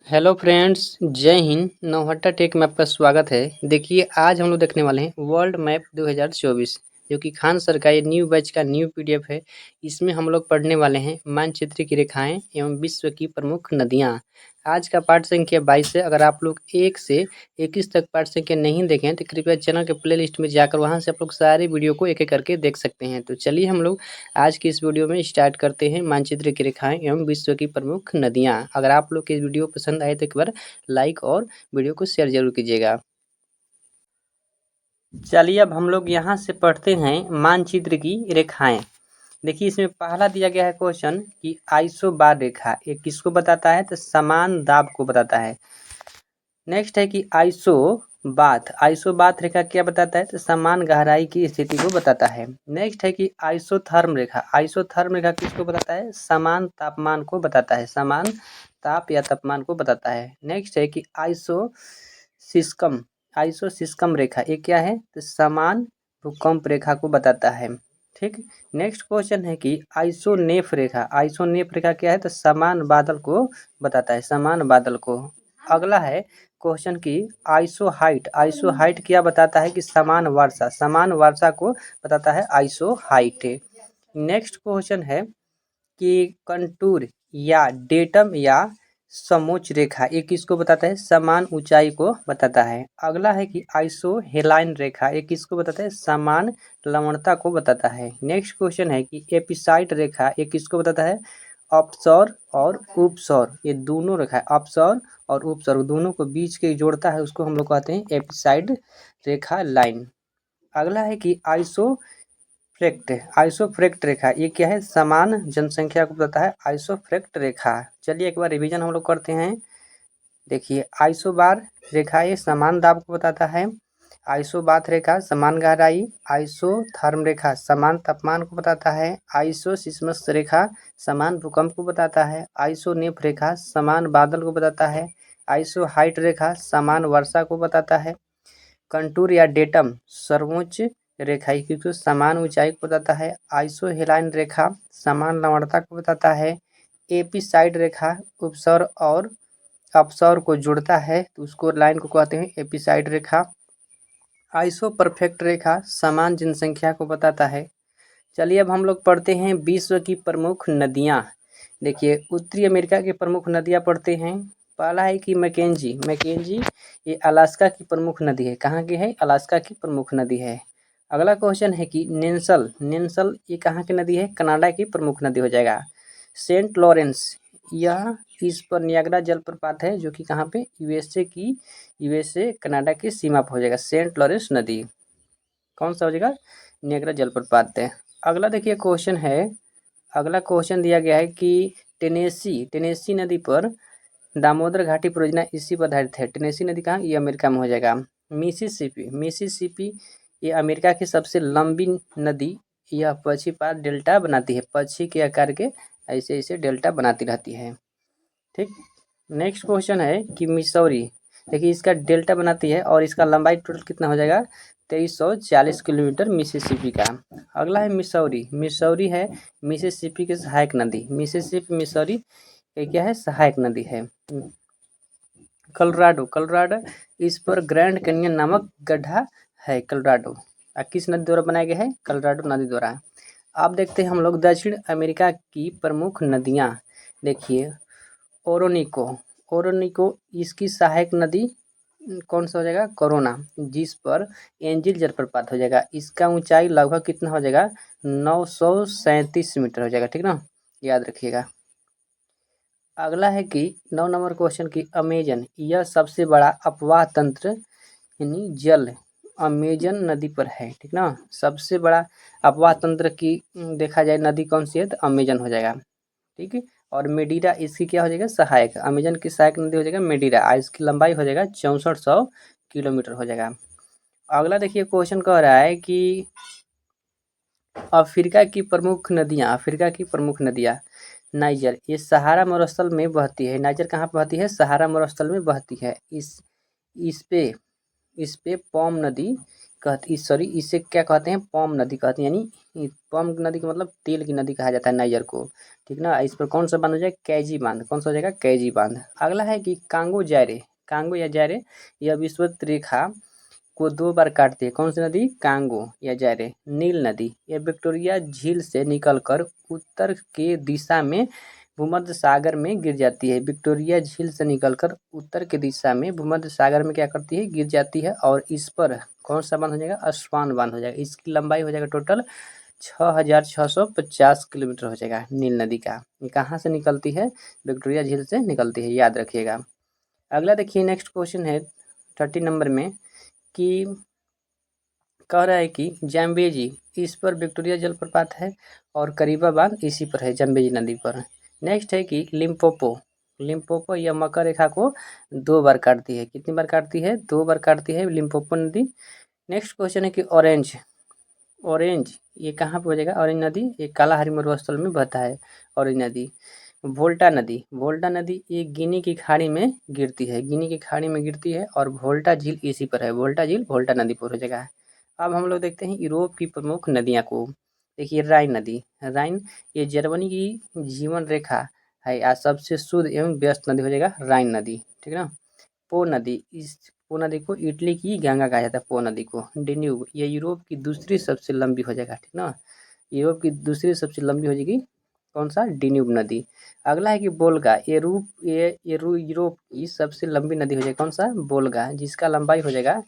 Hello friends, जय Hind. Nauhatta take में आपका स्वागत है। देखिए, आज हम लोग देखने वाले हैं वर्ल्ड मैप 2024, जो कि खान सर का ये न्यू बैच का न्यू पीडीएफ है। इसमें हम लोग पढ़ने वाले हैं मानचित्र की रेखाएं एवं विश्व की प्रमुख नदियां। आज का पाठ संख्या 22 है। अगर आप लोग 1 से 21 तक पाठ संख्या नहीं देखें तो कृपया चैनल के प्ले लिस्ट में जाकर वहां से आप लोग सारी वीडियो को एक एक करके देख सकते हैं। तो चलिए हम लोग आज की इस वीडियो में स्टार्ट करते हैं मानचित्र की रेखाएं एवं विश्व की प्रमुख नदियां। अगर आप लोग की वीडियो पसंद आए तो एक बार लाइक और वीडियो को शेयर जरूर कीजिएगा। चलिए अब हम लोग यहाँ से पढ़ते हैं मानचित्र की रेखाएं। देखिए, इसमें पहला दिया गया है क्वेश्चन कि आइसो बार रेखा ये किसको बताता है, तो समान दाब को बताता है। नेक्स्ट है कि आइसोबाथ रेखा क्या बताता है, तो समान गहराई की स्थिति को बताता है। नेक्स्ट है कि आइसोथर्म रेखा किसको बताता है, समान तापमान को बताता है, समान ताप या तापमान को बताता है। नेक्स्ट है कि आइसोसिस्कम रेखा ये क्या है, तो समान भूकंप रेखा को बताता है। ठीक। नेक्स्ट क्वेश्चन है कि आइसोनेफ रेखा क्या है, तो समान बादल को बताता है, समान बादल को। अगला है क्वेश्चन की आइसो हाइट क्या बताता है, कि समान वर्षा को बताता है आइसो हाइट। नेक्स्ट क्वेश्चन है कि कंटूर या डेटम या समोच्च रेखा ये किसको बताता है, समान ऊंचाई को बताता है। अगला है कि आइसो हेलाइन रेखा ये किसको बताता है, समान लवणता को बताता है। नेक्स्ट क्वेश्चन है कि एपिसाइड रेखा ये किसको बताता है, अपसौर और उपसौर ये दोनों रेखा है, अपसौर और उपसौर दोनों को बीच के जोड़ता है, उसको हम लोग कहते हैं एपिसाइड रेखा लाइन। अगला है कि आइसोफ्रेक्ट रेखा ये क्या है, समान जनसंख्या को बताता है, आइसोफ्रेक्ट रेखा। चलिए एक बार रिवीजन हम लोग करते हैं। देखिए, आइसोबार रेखा ये समान दाब को बताता है, आइसोबाथ रेखा समान गहराई, आइसोथर्म रेखा समान तापमान को बताता है, आइसोसिस्मस रेखा समान भूकंप को बताता है, आइसोनेफ रेखा समान बादल को बताता है, आइसोहाइट रेखा समान वर्षा को बताता है, कंटूर या डेटम सर्वोच्च रेखा क्योंकि समान ऊंचाई को बताता है, आइसोहेलाइन रेखा समान लवणता को बताता है, एपिसाइड रेखा उपसौर और अपसौर को जोड़ता है तो उसको लाइन को कहते हैं एपिसाइड रेखा, आइसो परफेक्ट रेखा समान जनसंख्या को बताता है। चलिए अब हम लोग पढ़ते हैं विश्व की प्रमुख नदियाँ। देखिए, उत्तरी अमेरिका की प्रमुख नदियाँ पढ़ते हैं। पहला है कि मैकेंजी ये अलास्का की प्रमुख नदी है। कहाँ की है, अलास्का की प्रमुख नदी है। अगला क्वेश्चन है कि नेंसल ये कहाँ की नदी है, कनाडा की प्रमुख नदी हो जाएगा। सेंट लॉरेंस यह इस पर नियाग्रा जलप्रपात है, जो कि कहाँ पे, यूएसए कनाडा की सीमा पर हो जाएगा। सेंट लॉरेंस नदी कौन सा हो जाएगा, नियाग्रा जलप्रपात है। अगला देखिए क्वेश्चन है, अगला क्वेश्चन दिया गया है कि टेनेसी नदी पर दामोदर घाटी परियोजना इसी पर आधारित है। टेनेसी नदी कहाँ, ये अमेरिका में हो जाएगा। मिसिसिपी ये अमेरिका की सबसे लंबी नदी, यह पक्षीपात डेल्टा बनाती है, पक्षी के आकार के ऐसे ऐसे डेल्टा बनाती रहती है। ठीक। नेक्स्ट क्वेश्चन है कि मिसौरी, देखिए इसका डेल्टा बनाती है और इसका लंबाई टोटल कितना हो जाएगा, 2340 किलोमीटर मिसिसिपी का। अगला है मिसौरी है मिसिसिपी की सहायक नदी, मिसौरी ये क्या है, सहायक नदी है। कलोराडो इस पर ग्रैंड कैनियन नामक गड्ढा है, कलोराडो किस नदी द्वारा बनाया गया है, कलोराडो नदी द्वारा। अब देखते हैं हम लोग दक्षिण अमेरिका की प्रमुख नदियाँ। देखिए, ओरोनिको इसकी सहायक नदी कौन सा हो जाएगा, कोरोना, जिस पर एंजिल जलप्रपात हो जाएगा। इसका ऊंचाई लगभग कितना हो जाएगा, 937 मीटर हो जाएगा। ठीक ना, याद रखिएगा। अगला है कि 9 नंबर क्वेश्चन की अमेजन यह सबसे बड़ा अपवाह तंत्र यानी जल अमेजन नदी पर है। ठीक ना, सबसे बड़ा अपवाह तंत्र की देखा जाए नदी कौन सी है, तो अमेजन हो जाएगा। ठीक है, और मेडीरा इसकी क्या हो जाएगा, सहायक, अमेजन की सहायक नदी हो जाएगा मेडीरा, इसकी लंबाई हो जाएगा 6400 किलोमीटर हो जाएगा। अगला देखिए क्वेश्चन कह रहा है कि अफ्रीका की प्रमुख नदियाँ नाइजर ये सहारा मरुस्थल में बहती है। नाइजर कहाँ पर बहती है, सहारा मरुस्थल में बहती है। इस पे पॉम नदी सॉरी इसे क्या कहते हैं, पॉम नदी कहते हैं, यानी पॉम नदी का मतलब तेल की नदी कहा जाता है नाइजर को, ठीक ना। इस पर कौन सा बांध हो जाएगा, कैजी बांध, कौन सा हो जाएगा, कैजी बांध। अगला है कि कांगो जायरे, कांगो या जायरे यह विषुवत रेखा को 2 बार काटती है, कौन सी नदी, कांगो या जायरे। नील नदी यह विक्टोरिया झील से निकलकर उत्तर के दिशा में भूमध्य सागर में गिर जाती है। विक्टोरिया झील से निकलकर उत्तर की दिशा में भूमध्य सागर में क्या करती है, गिर जाती है। और इस पर कौन सा बांध हो जाएगा, अस्वान बांध हो जाएगा। इसकी लंबाई हो जाएगा टोटल 6650 किलोमीटर हो जाएगा नील नदी का। कहाँ से निकलती है, विक्टोरिया झील से निकलती है, याद रखिएगा। अगला देखिए नेक्स्ट क्वेश्चन है 30 नंबर में कि कह रहा है कि जैम्बेजी, इस पर विक्टोरिया जलप्रपात है और करीबा बांध इसी पर है, जैम्बेजी नदी पर। नेक्स्ट है कि लिम्पोपो, लिम्पोपो यह मकर रेखा को 2 बार काटती है, कितनी बार काटती है, 2 बार काटती है लिम्पोपो नदी। नेक्स्ट क्वेश्चन है कि ऑरेंज, ऑरेंज ये कहाँ पे हो जाएगा, ऑरेंज नदी ये कालाहारी मरुस्थल में बहता है ऑरेंज नदी। वोल्टा नदी, वोल्टा नदी ये गिनी की खाड़ी में गिरती है, गिनी की खाड़ी में गिरती है और वोल्टा झील इसी पर है, वोल्टा झील वोल्टा नदी पर हो जाएगा। अब हम लोग देखते हैं यूरोप की प्रमुख नदियाँ को। देखिए राइन नदी, राइन ये जर्मनी की जीवन रेखा है, आज सबसे शुद्ध एवं व्यस्त नदी हो जाएगा राइन नदी, ठीक ना। पो नदी, इस पो नदी को इटली की गंगा कहा जाता है, पो नदी को। डेन्यूब ये यूरोप की दूसरी सबसे लंबी हो जाएगा, ठीक ना, यूरोप की दूसरी सबसे लंबी हो जाएगी कौन सा, डेन्यूब नदी। अगला है कि बोल्गा, यूरोप की सबसे लंबी नदी हो जाएगी कौन सा, बोल्गा, जिसका लंबाई हो जाएगा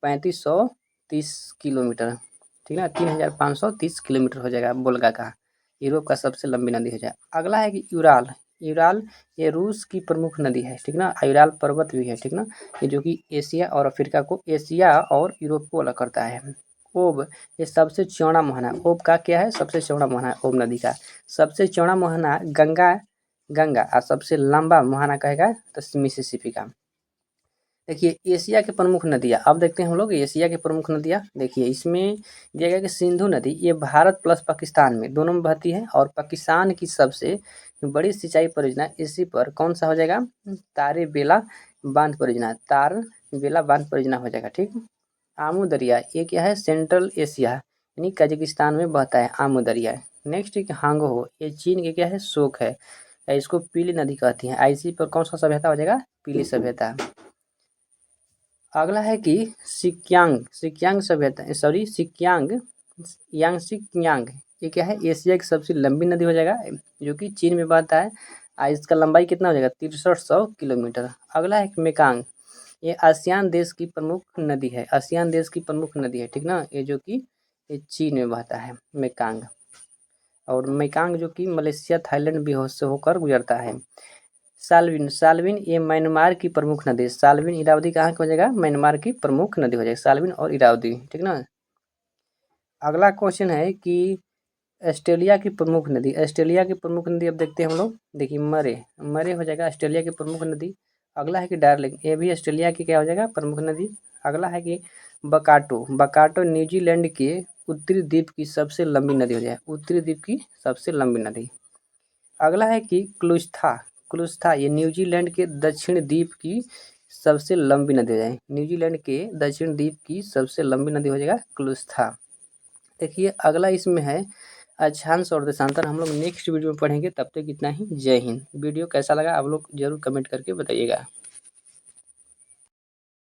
3530 किलोमीटर, ठीक ना, 3530 किलोमीटर हो जाएगा बोल्गा का, यूरोप का सबसे लंबी नदी हो जाएगा। अगला है कि यूराल, यूराल ये रूस की प्रमुख नदी है, ठीक ना, यूराल पर्वत भी है, ठीक ना, ये जो कि एशिया और अफ्रीका को, एशिया और यूरोप को अलग करता है। ओब ये सबसे चौड़ा मुहाना, ओब का क्या है, सबसे चौड़ा मुहाना ओब नदी का। सबसे चौड़ा मुहाना गंगा, गंगा और सबसे लंबा मुहाना कहेगा तो मिसिसिपी का। देखिए एशिया के प्रमुख नदियाँ, अब देखते हैं हम लोग एशिया के प्रमुख नदियाँ। देखिए इसमें दिया गया कि सिंधु नदी ये भारत प्लस पाकिस्तान में दोनों में बहती है और पाकिस्तान की सबसे बड़ी सिंचाई परियोजना इसी पर कौन सा हो जाएगा, तारे बेला बांध परियोजना, तार बेला बांध परियोजना हो जाएगा, ठीक। आमू दरिया ये क्या है, सेंट्रल एशिया यानी कजाकिस्तान में बहता है आमू दरिया। नेक्स्ट है हांगो हो ये चीन के क्या है, शोक है, इसको पीली नदी कहती है। आईसी पर कौन सा सभ्यता हो जाएगा, पीली सभ्यता। अगला है कि सिक्यांग, सिक्यांग सभ्यता, सॉरी सिक्यांग, यांगसी कियांग ये क्या है, एशिया की सबसे लंबी नदी हो जाएगा जो कि चीन में बहता है। इसका लंबाई कितना हो जाएगा, 6300 किलोमीटर। अगला है मेकांग, ये आसियान देश की प्रमुख नदी है, आसियान देश की प्रमुख नदी है, ठीक ना, ये जो कि ये चीन में बहता है मेकांग। और मेकांग जो कि मलेशिया थाईलैंड भी से होकर गुजरता है। साल्विन, साल्विन ये म्यांमार की प्रमुख नदी है, साल्विन इरावदी कहाँ की हो जाएगा, म्यांमार की प्रमुख नदी हो जाएगी साल्विन और इरावदी, ठीक ना। अगला क्वेश्चन है कि ऑस्ट्रेलिया की प्रमुख नदी, ऑस्ट्रेलिया की प्रमुख नदी अब देखते हैं हम लोग। देखिए मरे, मरे हो जाएगा ऑस्ट्रेलिया की प्रमुख नदी। अगला है कि डार्लिंग ये भी ऑस्ट्रेलिया की क्या हो जाएगा, प्रमुख नदी। अगला है कि बकाटो, बकाटो न्यूजीलैंड के उत्तरी द्वीप की सबसे लंबी नदी हो जाए, उत्तरी द्वीप की सबसे लंबी नदी। अगला है कि क्लुस्था, क्लुस्था ये न्यूजीलैंड के दक्षिण द्वीप की सबसे लंबी नदी हो जाए, न्यूजीलैंड के दक्षिण द्वीप की सबसे लंबी नदी हो जाएगा क्लुस्था। देखिए अगला इसमें है अक्षांश और देशांतर, हम लोग नेक्स्ट वीडियो में पढ़ेंगे। तब तक इतना ही, जय हिंद। वीडियो कैसा लगा आप लोग जरूर कमेंट करके बताइएगा।